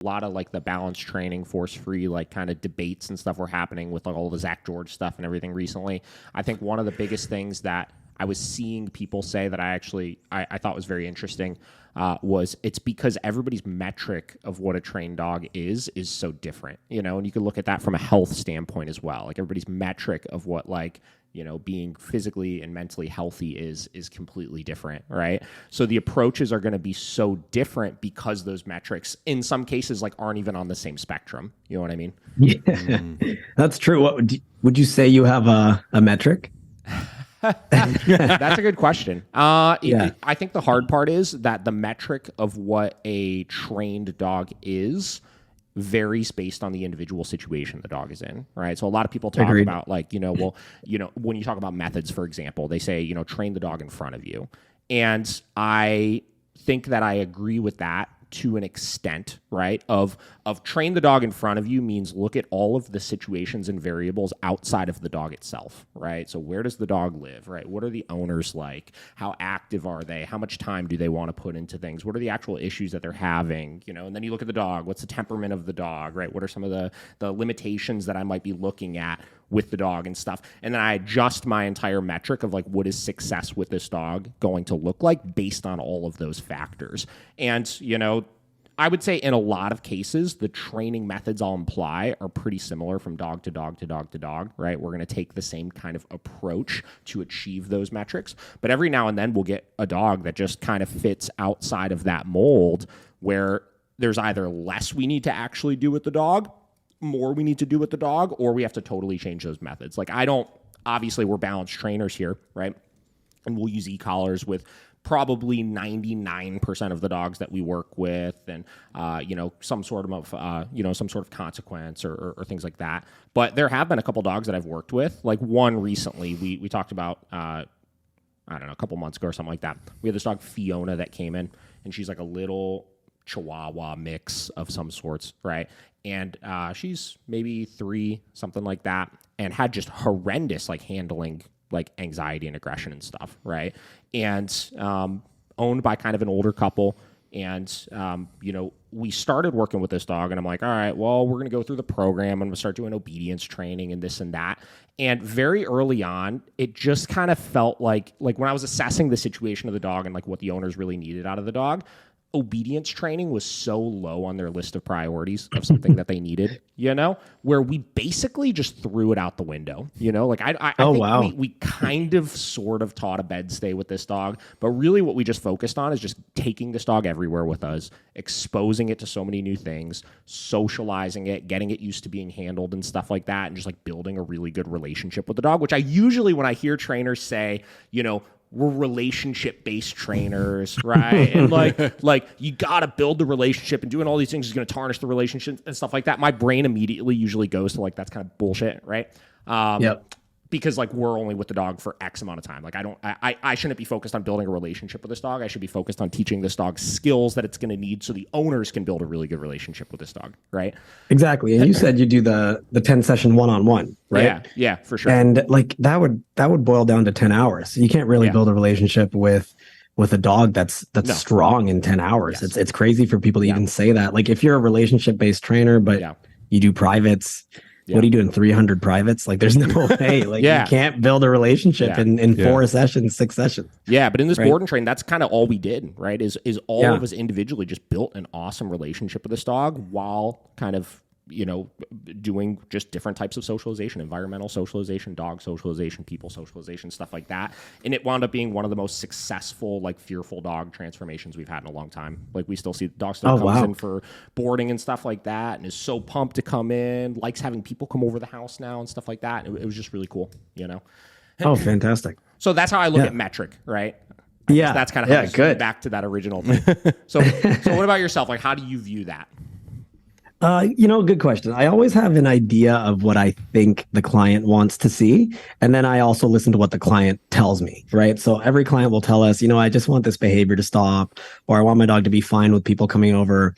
a lot of like the balance training, force free, like kind of debates and stuff were happening with like all the Zach George stuff and everything recently. I think one of the biggest things that I was seeing people say that I thought was very interesting was it's because everybody's metric of what a trained dog is so different, you know, and you can look at that from a health standpoint as well. Like everybody's metric of what like, you know, being physically and mentally healthy is completely different, right? So the approaches are going to be so different because those metrics in some cases like aren't even on the same spectrum. You know what I mean? Yeah, that's true. What would you say you have a metric? That's a good question. Yeah. I think the hard part is that the metric of what a trained dog is varies based on the individual situation the dog is in, right? So a lot of people talk Agreed. about like, you know, well, you know, when you talk about methods, for example, they say, you know, train the dog in front of you. And I think that I agree with that to an extent, right? Of train the dog in front of you means look at all of the situations and variables outside of the dog itself, right? So where does the dog live, right? What are the owners like? How active are they? How much time do they want to put into things? What are the actual issues that they're having? You know, and then you look at the dog. What's the temperament of the dog, right? What are some of the limitations that I might be looking at with the dog and stuff? And then I adjust my entire metric of like, what is success with this dog going to look like based on all of those factors? And, you know, I would say in a lot of cases, the training methods I'll imply are pretty similar from dog to dog to dog to dog, right? We're going to take the same kind of approach to achieve those metrics. But every now and then we'll get a dog that just kind of fits outside of that mold where there's either less we need to actually do with the dog, more we need to do with the dog, or we have to totally change those methods. Like obviously we're balanced trainers here, right? And we'll use e-collars with probably 99% of the dogs that we work with, and you know, some sort of consequence or things like that. But there have been a couple dogs that I've worked with. Like one recently, we talked about I don't know, a couple months ago or something like that. We had this dog Fiona that came in, and she's like a little Chihuahua mix of some sorts, right? And she's maybe 3, something like that, and had just horrendous like handling, like anxiety and aggression and stuff, right? And owned by kind of an older couple. And, you know, we started working with this dog, and I'm like, all right, well, we're going to go through the program. I'm going to start doing obedience training and this and that. And very early on, it just kind of felt like when I was assessing the situation of the dog and like what the owners really needed out of the dog, obedience training was so low on their list of priorities of something that they needed, you know, where we basically just threw it out the window, you know, like I think wow. we kind of sort of taught a bed stay with this dog, but really what we just focused on is just taking this dog everywhere with us, exposing it to so many new things, socializing it, getting it used to being handled and stuff like that, and just like building a really good relationship with the dog, which I usually, when I hear trainers say, you know, we're relationship-based trainers, right? And like you got to build the relationship, and doing all these things is going to tarnish the relationship and stuff like that. My brain immediately usually goes to like, that's kind of bullshit, right? Yep. Because like we're only with the dog for X amount of time. Like I shouldn't be focused on building a relationship with this dog. I should be focused on teaching this dog skills that it's going to need so the owners can build a really good relationship with this dog, right? Exactly. And you said you do the 10 session one-on-one, right? Yeah, for sure. And like that would boil down to 10 hours. You can't really build a relationship with a dog that's strong in 10 hours. Yes. It's crazy for people to even say that. Like if you're a relationship-based trainer, but you do privates, what are you doing? 300 privates? Like there's no way. Like you can't build a relationship in 4 sessions, 6 sessions. Yeah, but in this board and train, that's kind of all we did, right? Is all of us individually just built an awesome relationship with this dog while kind of, you know, doing just different types of socialization, environmental socialization, dog socialization, people socialization, stuff like that. And it wound up being one of the most successful, like fearful dog transformations we've had in a long time. Like we still see the dog still comes in for boarding and stuff like that, and is so pumped to come in, likes having people come over the house now and stuff like that. It was just really cool, you know? Oh, fantastic. So that's how I look at metric, right? Yeah. That's kind of how I get back to that original thing. So what about yourself? Like, how do you view that? You know, good question. I always have an idea of what I think the client wants to see. And then I also listen to what the client tells me, right? So every client will tell us, you know, I just want this behavior to stop, or I want my dog to be fine with people coming over.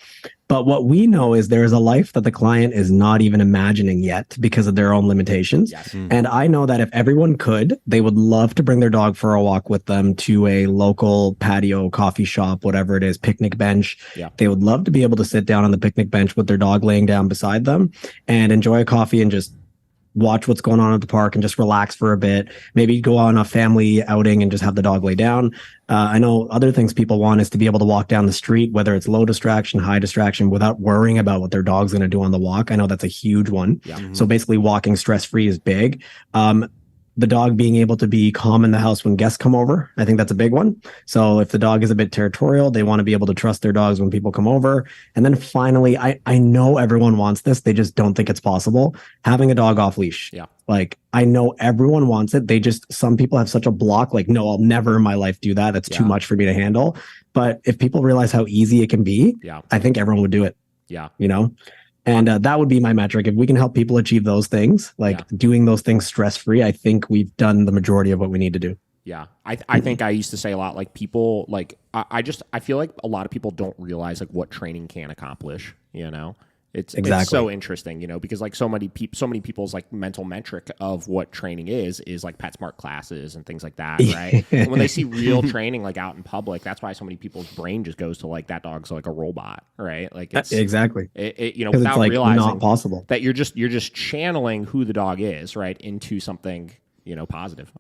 But what we know is there is a life that the client is not even imagining yet because of their own limitations. Yes. And I know that if everyone could, they would love to bring their dog for a walk with them to a local patio, coffee shop, whatever it is, picnic bench. Yeah. They would love to be able to sit down on the picnic bench with their dog laying down beside them and enjoy a coffee and just watch what's going on at the park and just relax for a bit. Maybe go on a family outing and just have the dog lay down. I know other things people want is to be able to walk down the street, whether it's low distraction, high distraction, without worrying about what their dog's going to do on the walk. I know that's a huge one. Yeah. Mm-hmm. So basically walking stress-free is big. The dog being able to be calm in the house when guests come over. I think that's a big one. So if the dog is a bit territorial, they want to be able to trust their dogs when people come over. And then finally, I know everyone wants this. They just don't think it's possible. Having a dog off leash. Yeah. Like, I know everyone wants it. Some people have such a block, like, no, I'll never in my life do that. That's too much for me to handle. But if people realize how easy it can be, I think everyone would do it. Yeah. You know? And that would be my metric. If we can help people achieve those things, like doing those things stress-free, I think we've done the majority of what we need to do. Yeah. I think I used to say a lot, like people, like, I feel like a lot of people don't realize like what training can accomplish, you know? It's so interesting, you know, because like so many people's like mental metric of what training is like PetSmart classes and things like that, right? And when they see real training like out in public, that's why so many people's brain just goes to like that dog's like a robot, right? Like it's exactly, you know, without it's like realizing not possible that you're just channeling who the dog is, right, into something, you know, positive.